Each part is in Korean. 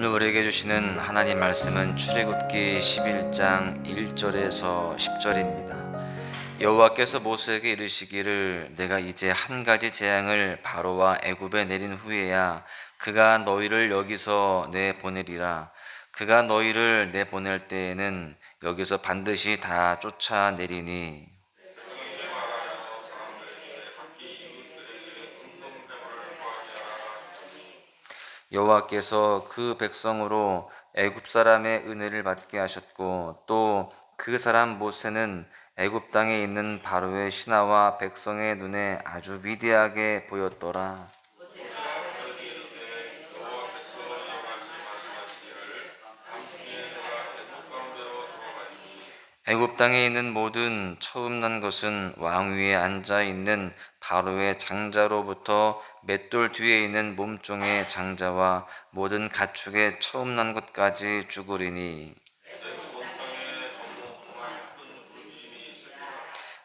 오늘 우리에게 주시는 하나님 말씀은 출애굽기 11장 1절에서 10절입니다. 여호와께서 모세에게 이르시기를 내가 이제 한 가지 재앙을 바로와 애굽에 내린 후에야 그가 너희를 여기서 내보내리라. 그가 너희를 내보낼 때에는 여기서 반드시 다 쫓아내리니 여호와께서 그 백성으로 애굽 사람의 은혜를 받게 하셨고 또 그 사람 모세는 애굽 땅에 있는 바로의 신하와 백성의 눈에 아주 위대하게 보였더라. 애굽 땅에 있는 모든 처음 난 것은 왕 위에 앉아 있는 바로의 장자로부터 맷돌 뒤에 있는 몸종의 장자와 모든 가축의 처음 난 것까지 죽으리니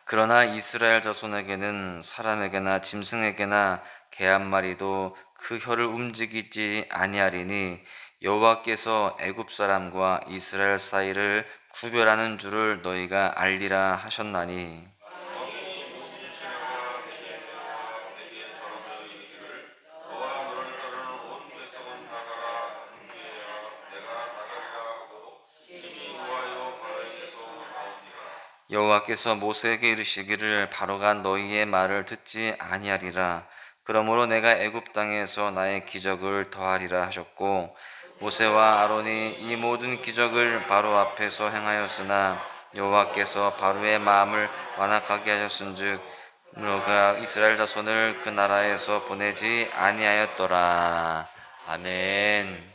그러나 이스라엘 자손에게는 사람에게나 짐승에게나 개 한 마리도 그 혀를 움직이지 아니하리니 여호와께서 애굽 사람과 이스라엘 사이를 구별하는 줄을 너희가 알리라 하셨나니 여호와께서 모세에게 이르시기를 바로가 너희의 말을 듣지 아니하리라. 그러므로 내가 애굽 땅에서 나의 기적을 더하리라 하셨고 모세와 아론이 이 모든 기적을 바로 앞에서 행하였으나 여호와께서 바로의 마음을 완악하게 하셨은즉 그가 이스라엘 자손을 그 나라에서 보내지 아니하였더라. 아멘.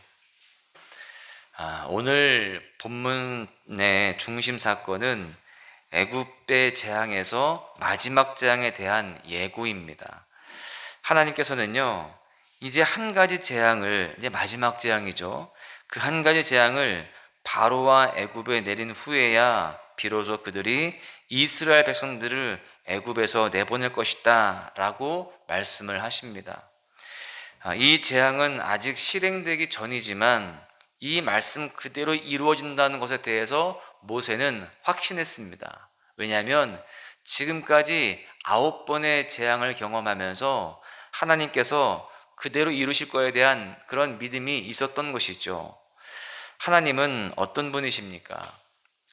오늘 본문의 중심 사건은 애굽의 재앙에서 마지막 재앙에 대한 예고입니다. 하나님께서는요, 이제 한 가지 재앙을, 이제 마지막 재앙이죠. 그 한 가지 재앙을 바로와 애굽에 내린 후에야 비로소 그들이 이스라엘 백성들을 애굽에서 내보낼 것이다 라고 말씀을 하십니다. 이 재앙은 아직 실행되기 전이지만 이 말씀 그대로 이루어진다는 것에 대해서 모세는 확신했습니다. 왜냐하면 지금까지 9번의 재앙을 경험하면서 하나님께서 그대로 이루실 거에 대한 그런 믿음이 있었던 것이죠. 하나님은 어떤 분이십니까?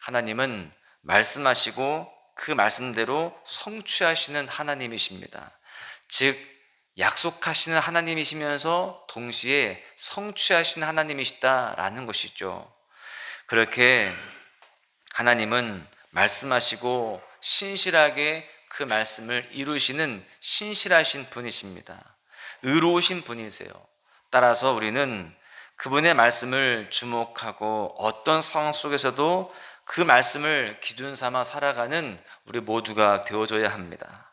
하나님은 말씀하시고 그 말씀대로 성취하시는 하나님이십니다. 즉 약속하시는 하나님이시면서 동시에 성취하시는 하나님이시다라는 것이죠. 그렇게 하나님은 말씀하시고 신실하게 그 말씀을 이루시는 신실하신 분이십니다. 의로우신 분이세요. 따라서 우리는 그분의 말씀을 주목하고 어떤 상황 속에서도 그 말씀을 기준 삼아 살아가는 우리 모두가 되어줘야 합니다.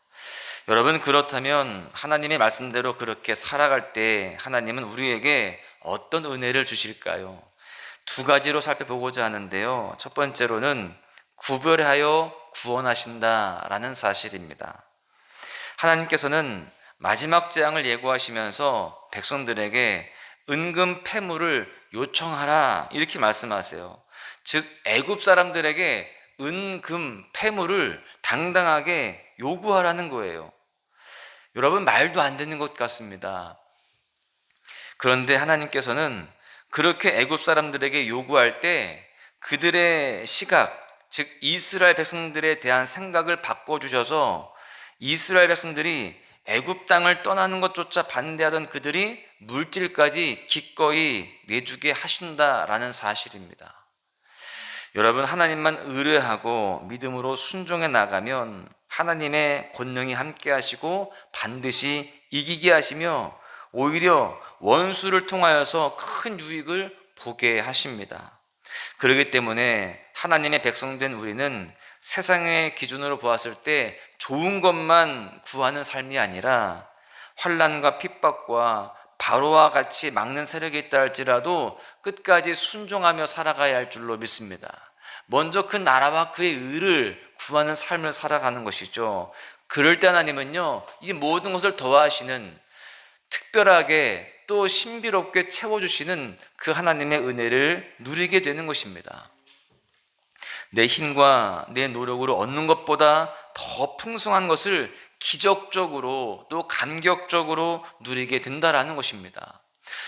여러분, 그렇다면 하나님의 말씀대로 그렇게 살아갈 때 하나님은 우리에게 어떤 은혜를 주실까요? 두 가지로 살펴보고자 하는데요. 첫 번째로는 구별하여 구원하신다라는 사실입니다. 하나님께서는 마지막 재앙을 예고하시면서 백성들에게 은금 패물을 요청하라 이렇게 말씀하세요. 즉 애굽 사람들에게 은금 패물을 당당하게 요구하라는 거예요. 여러분, 말도 안 되는 것 같습니다. 그런데 하나님께서는 그렇게 애굽 사람들에게 요구할 때 그들의 시각, 즉 이스라엘 백성들에 대한 생각을 바꿔주셔서 이스라엘 백성들이 애굽 땅을 떠나는 것조차 반대하던 그들이 물질까지 기꺼이 내주게 하신다라는 사실입니다. 여러분, 하나님만 의뢰하고 믿음으로 순종해 나가면 하나님의 권능이 함께 하시고 반드시 이기게 하시며 오히려 원수를 통하여서 큰 유익을 보게 하십니다. 그렇기 때문에 하나님의 백성된 우리는 세상의 기준으로 보았을 때 좋은 것만 구하는 삶이 아니라 환난과 핍박과 바로와 같이 막는 세력이 있다 할지라도 끝까지 순종하며 살아가야 할 줄로 믿습니다. 먼저 그 나라와 그의 의를 구하는 삶을 살아가는 것이죠. 그럴 때 하나님은요, 이 모든 것을 더하시는, 특별하게 또 신비롭게 채워주시는 그 하나님의 은혜를 누리게 되는 것입니다. 내 힘과 내 노력으로 얻는 것보다 더 풍성한 것을 기적적으로 또 감격적으로 누리게 된다라는 것입니다.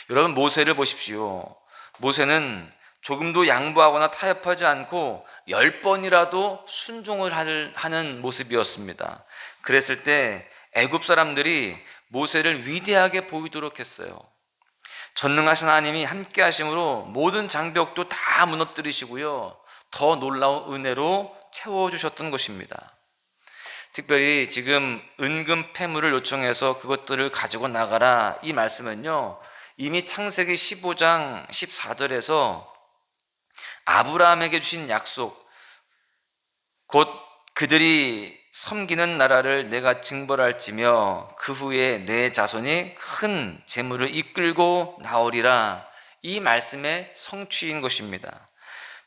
여러분, 모세를 보십시오. 모세는 조금도 양보하거나 타협하지 않고 10번이라도 순종을 하는 모습이었습니다. 그랬을 때 애굽 사람들이 모세를 위대하게 보이도록 했어요. 전능하신 하나님이 함께 하심으로 모든 장벽도 다 무너뜨리시고요, 더 놀라운 은혜로 채워주셨던 것입니다. 특별히 지금 은금 폐물을 요청해서 그것들을 가지고 나가라, 이 말씀은요, 이미 창세기 15장 14절에서 아브라함에게 주신 약속, 곧 그들이 섬기는 나라를 내가 징벌할지며 그 후에 내 자손이 큰 재물을 이끌고 나오리라, 이 말씀의 성취인 것입니다.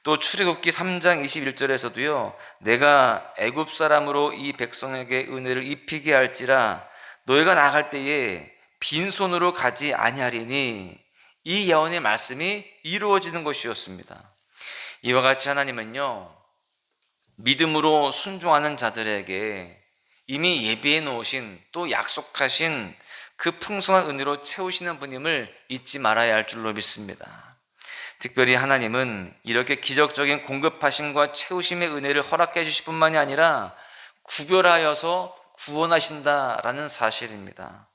또 출애굽기 3장 21절에서도요, 내가 애굽 사람으로 이 백성에게 은혜를 입히게 할지라 너희가 나갈 때에 빈손으로 가지 아니하리니, 이 예언의 말씀이 이루어지는 것이었습니다. 이와 같이 하나님은요, 믿음으로 순종하는 자들에게 이미 예비해 놓으신 또 약속하신 그 풍성한 은혜로 채우시는 분임을 잊지 말아야 할 줄로 믿습니다. 특별히 하나님은 이렇게 기적적인 공급하심과 채우심의 은혜를 허락해 주실 뿐만이 아니라 구별하여서 구원하신다라는 사실입니다.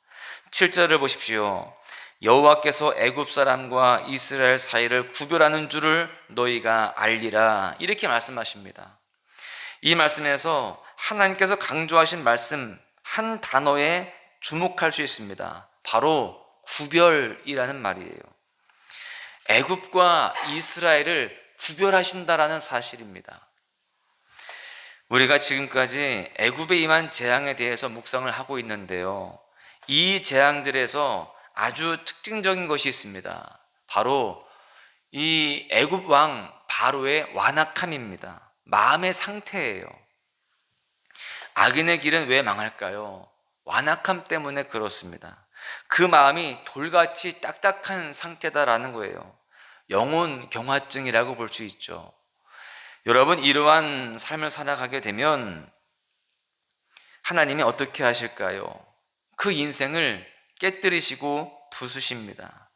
7절을 보십시오. 여호와께서 애굽 사람과 이스라엘 사이를 구별하는 줄을 너희가 알리라, 이렇게 말씀하십니다. 이 말씀에서 하나님께서 강조하신 말씀 한 단어에 주목할 수 있습니다. 바로 구별이라는 말이에요. 애굽과 이스라엘을 구별하신다라는 사실입니다. 우리가 지금까지 애굽에 임한 재앙에 대해서 묵상을 하고 있는데요, 이 재앙들에서 아주 특징적인 것이 있습니다. 바로 이 애굽 왕 바로의 완악함입니다. 마음의 상태예요. 악인의 길은 왜 망할까요? 완악함 때문에 그렇습니다. 그 마음이 돌같이 딱딱한 상태다라는 거예요. 영혼 경화증이라고 볼 수 있죠. 여러분, 이러한 삶을 살아가게 되면 하나님이 어떻게 하실까요? 그 인생을 깨뜨리시고 부수십니다.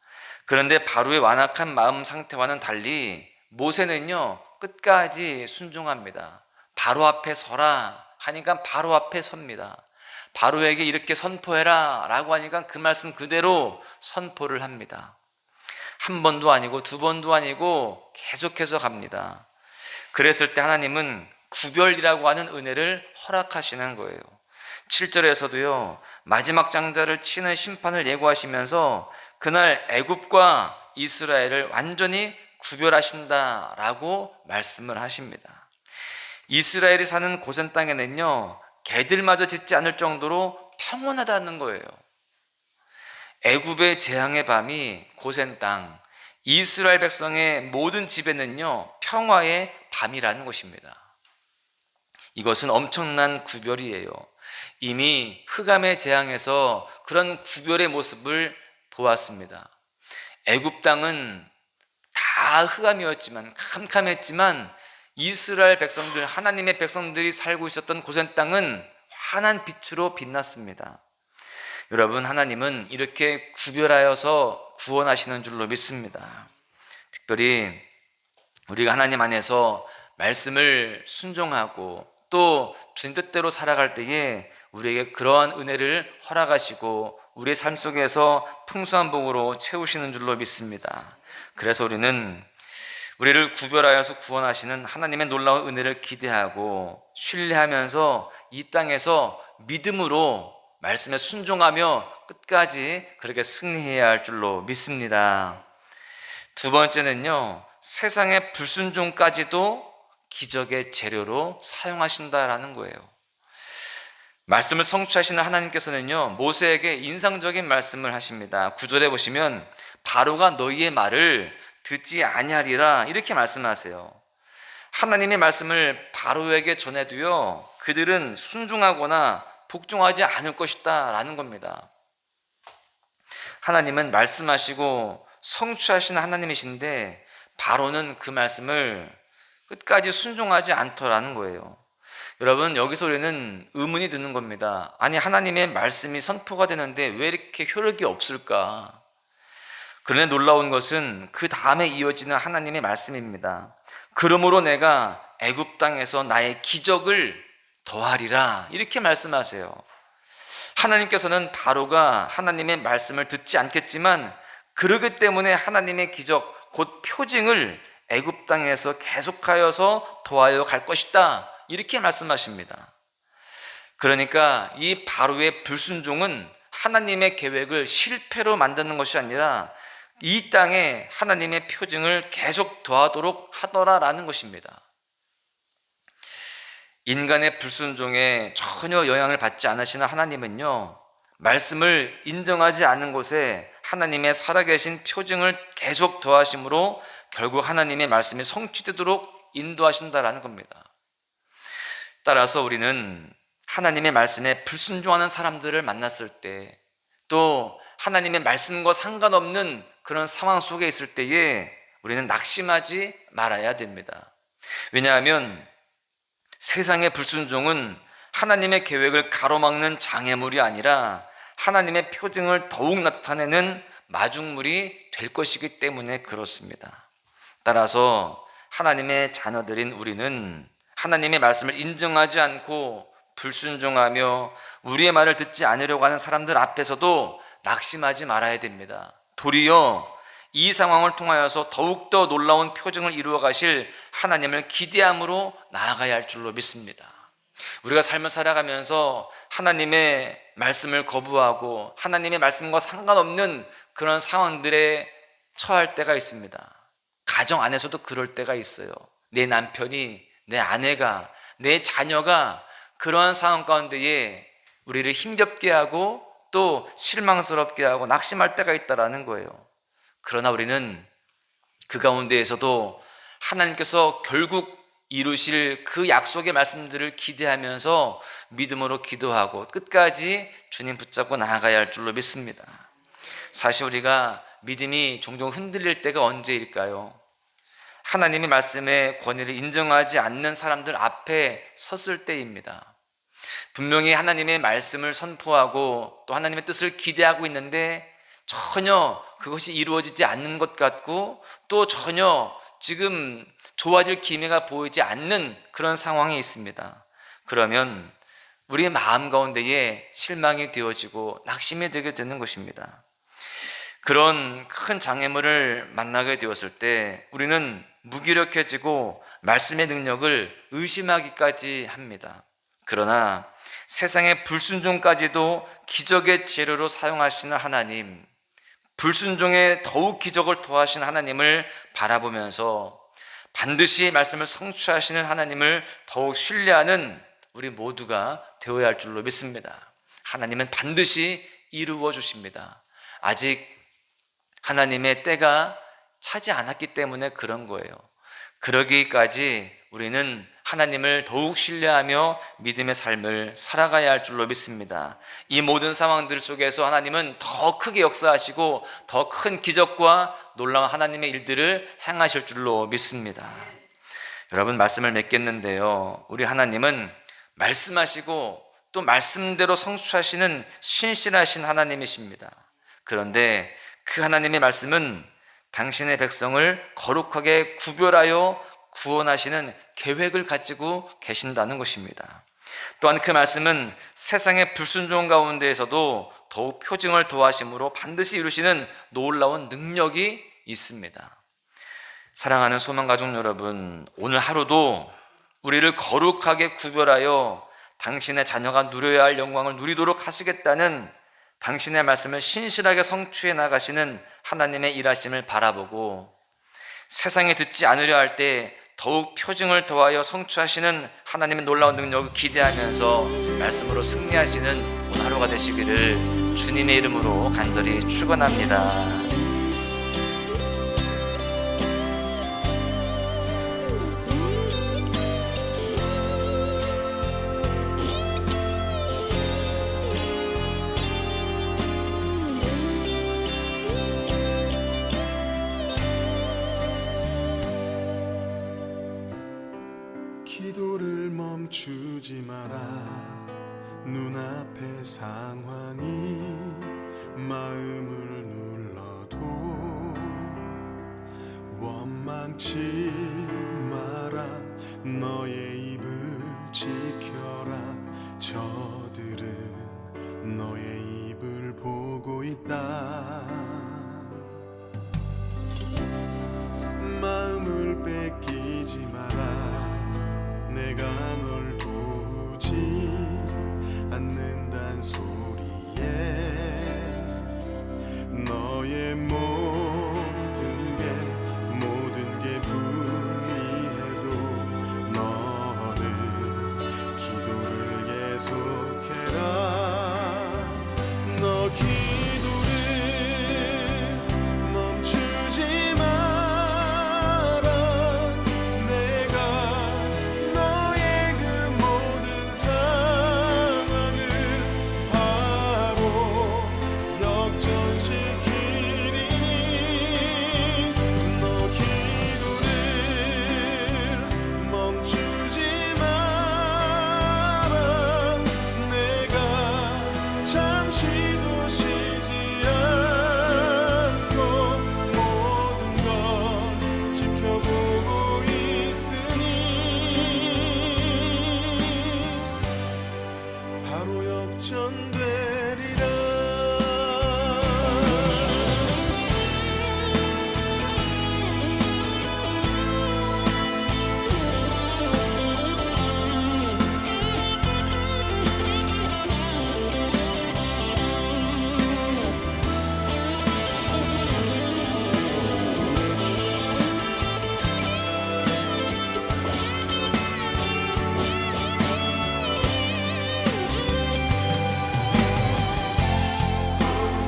그런데 바로의 완악한 마음 상태와는 달리 모세는요, 끝까지 순종합니다. 바로 앞에 서라 하니까 바로 앞에 섭니다. 바로에게 이렇게 선포해라 라고 하니까 그 말씀 그대로 선포를 합니다. 한 번도 아니고 두 번도 아니고 계속해서 갑니다. 그랬을 때 하나님은 구별이라고 하는 은혜를 허락하시는 거예요. 7절에서도요, 마지막 장자를 치는 심판을 예고하시면서 그날 애굽과 이스라엘을 완전히 구별하신다라고 말씀을 하십니다. 이스라엘이 사는 고센 땅에는요, 개들마저 짖지 않을 정도로 평온하다는 거예요. 애굽의 재앙의 밤이 고센 땅, 이스라엘 백성의 모든 집에는요, 평화의 밤이라는 것입니다. 이것은 엄청난 구별이에요. 이미 흑암의 재앙에서 그런 구별의 모습을 보았습니다. 애굽 땅은 다 흑암이었지만, 캄캄했지만 이스라엘 백성들, 하나님의 백성들이 살고 있었던 고센 땅은 환한 빛으로 빛났습니다. 여러분, 하나님은 이렇게 구별하여서 구원하시는 줄로 믿습니다. 특별히 우리가 하나님 안에서 말씀을 순종하고 또 주님 뜻대로 살아갈 때에 우리에게 그러한 은혜를 허락하시고 우리의 삶 속에서 풍성한 복으로 채우시는 줄로 믿습니다. 그래서 우리는 우리를 구별하여서 구원하시는 하나님의 놀라운 은혜를 기대하고 신뢰하면서 이 땅에서 믿음으로 말씀에 순종하며 끝까지 그렇게 승리해야 할 줄로 믿습니다. 두 번째는요, 세상의 불순종까지도 기적의 재료로 사용하신다라는 거예요. 말씀을 성취하시는 하나님께서는요, 모세에게 인상적인 말씀을 하십니다. 9절에 보시면 바로가 너희의 말을 듣지 아니하리라, 이렇게 말씀하세요. 하나님의 말씀을 바로에게 전해도요, 그들은 순종하거나 복종하지 않을 것이다 라는 겁니다. 하나님은 말씀하시고 성취하시는 하나님이신데 바로는 그 말씀을 끝까지 순종하지 않더라는 거예요. 여러분, 여기서 우리는 의문이 드는 겁니다. 아니, 하나님의 말씀이 선포가 되는데 왜 이렇게 효력이 없을까? 그런데 놀라운 것은 그 다음에 이어지는 하나님의 말씀입니다. 그러므로 내가 애굽 땅에서 나의 기적을 더하리라, 이렇게 말씀하세요. 하나님께서는 바로가 하나님의 말씀을 듣지 않겠지만 그러기 때문에 하나님의 기적, 곧 표징을 애굽 땅에서 계속하여서 더하여 갈 것이다, 이렇게 말씀하십니다. 그러니까 이 바로의 불순종은 하나님의 계획을 실패로 만드는 것이 아니라 이 땅에 하나님의 표징을 계속 더하도록 하더라라는 것입니다. 인간의 불순종에 전혀 영향을 받지 않으시는 하나님은요, 말씀을 인정하지 않는 곳에 하나님의 살아계신 표징을 계속 더하심으로 결국 하나님의 말씀이 성취되도록 인도하신다라는 겁니다. 따라서 우리는 하나님의 말씀에 불순종하는 사람들을 만났을 때, 또 하나님의 말씀과 상관없는 그런 상황 속에 있을 때에 우리는 낙심하지 말아야 됩니다. 왜냐하면 세상의 불순종은 하나님의 계획을 가로막는 장애물이 아니라 하나님의 표징을 더욱 나타내는 마중물이 될 것이기 때문에 그렇습니다. 따라서 하나님의 자녀들인 우리는 하나님의 말씀을 인정하지 않고 불순종하며 우리의 말을 듣지 않으려고 하는 사람들 앞에서도 낙심하지 말아야 됩니다. 도리어 이 상황을 통하여서 더욱더 놀라운 표징을 이루어 가실 하나님을 기대함으로 나아가야 할 줄로 믿습니다. 우리가 삶을 살아가면서 하나님의 말씀을 거부하고 하나님의 말씀과 상관없는 그런 상황들에 처할 때가 있습니다. 가정 안에서도 그럴 때가 있어요. 내 남편이, 내 아내가, 내 자녀가 그러한 상황 가운데에 우리를 힘겹게 하고 또 실망스럽게 하고 낙심할 때가 있다라는 거예요. 그러나 우리는 그 가운데에서도 하나님께서 결국 이루실 그 약속의 말씀들을 기대하면서 믿음으로 기도하고 끝까지 주님 붙잡고 나아가야 할 줄로 믿습니다. 사실 우리가 믿음이 종종 흔들릴 때가 언제일까요? 하나님의 말씀의 권위를 인정하지 않는 사람들 앞에 섰을 때입니다. 분명히 하나님의 말씀을 선포하고 또 하나님의 뜻을 기대하고 있는데 전혀 그것이 이루어지지 않는 것 같고 또 전혀 지금 좋아질 기미가 보이지 않는 그런 상황이 있습니다. 그러면 우리의 마음 가운데에 실망이 되어지고 낙심이 되게 되는 것입니다. 그런 큰 장애물을 만나게 되었을 때 우리는 무기력해지고 말씀의 능력을 의심하기까지 합니다. 그러나 세상의 불순종까지도 기적의 재료로 사용하시는 하나님, 불순종에 더욱 기적을 더하시는 하나님을 바라보면서 반드시 말씀을 성취하시는 하나님을 더욱 신뢰하는 우리 모두가 되어야 할 줄로 믿습니다. 하나님은 반드시 이루어 주십니다. 아직 하나님의 때가 차지 않았기 때문에 그런 거예요. 그러기까지 우리는 하나님을 더욱 신뢰하며 믿음의 삶을 살아가야 할 줄로 믿습니다. 이 모든 상황들 속에서 하나님은 더 크게 역사하시고 더 큰 기적과 놀라운 하나님의 일들을 행하실 줄로 믿습니다. 여러분, 말씀을 맺겠는데요, 우리 하나님은 말씀하시고 또 말씀대로 성취하시는 신실하신 하나님이십니다. 그런데 그 하나님의 말씀은 당신의 백성을 거룩하게 구별하여 구원하시는 계획을 가지고 계신다는 것입니다. 또한 그 말씀은 세상의 불순종 가운데에서도 더욱 표징을 더하심으로 반드시 이루시는 놀라운 능력이 있습니다. 사랑하는 소망가족 여러분, 오늘 하루도 우리를 거룩하게 구별하여 당신의 자녀가 누려야 할 영광을 누리도록 하시겠다는 당신의 말씀을 신실하게 성취해 나가시는 하나님의 일하심을 바라보고 세상에 듣지 않으려 할 때 더욱 표징을 더하여 성취하시는 하나님의 놀라운 능력을 기대하면서 말씀으로 승리하시는 오늘 하루가 되시기를 주님의 이름으로 간절히 축원합니다. 멈추지 마라. 눈앞의 상황이 마음을 눌러도 원망치 마라. 너의 입을 지켜라. 저들은 너의 입을 보고 있다. 마음을 뺏기지 마라. 내가 널 도우지 않는단 소리에 너의 모든 게 불리해도 너는 기도를 계속해라. 너 기도를 멈추지 마라. 내가 너의 그 모든 상황을 바로 역전시키리니 너 기도를 멈추지 마라. 내가 잠시도 쉬지 않고 모든 걸 지켜보고 있으니 바로 역전되리라.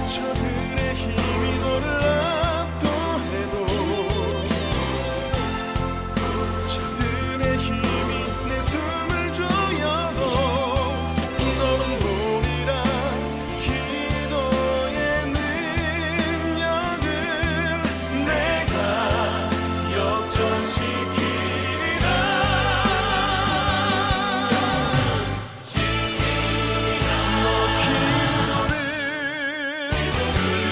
저들의 힘이 너를 압도해도 저들의 힘이 내 숨을 조여도 너는 보리라. 기도의 능력을 내가 역전시키리라. 너 기도를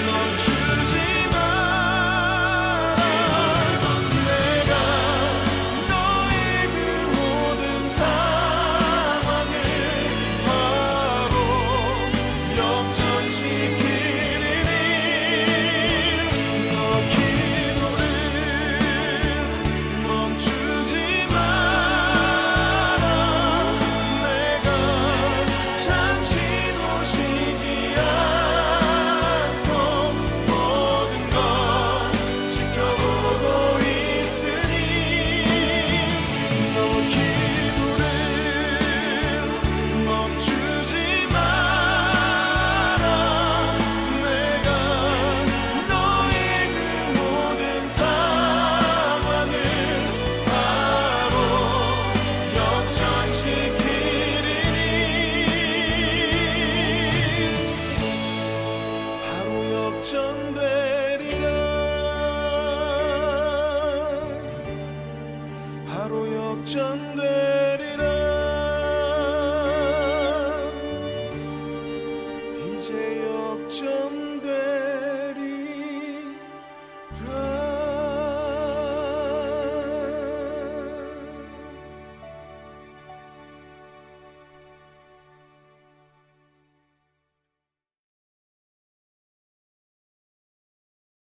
멈추지 마라. 내가 너의 그 모든 상황을 바로 역전시키리니 너 기도를 멈추지 마라. 내가 잠시도 쉬지 않고 모든 걸 지켜보고 있으니 너 기도를 멈추지 마라. 내가 너의 그 모든 상황을 바로 역전시키리니 바로 역전되리라. 바로 역전되리라. 이제 역전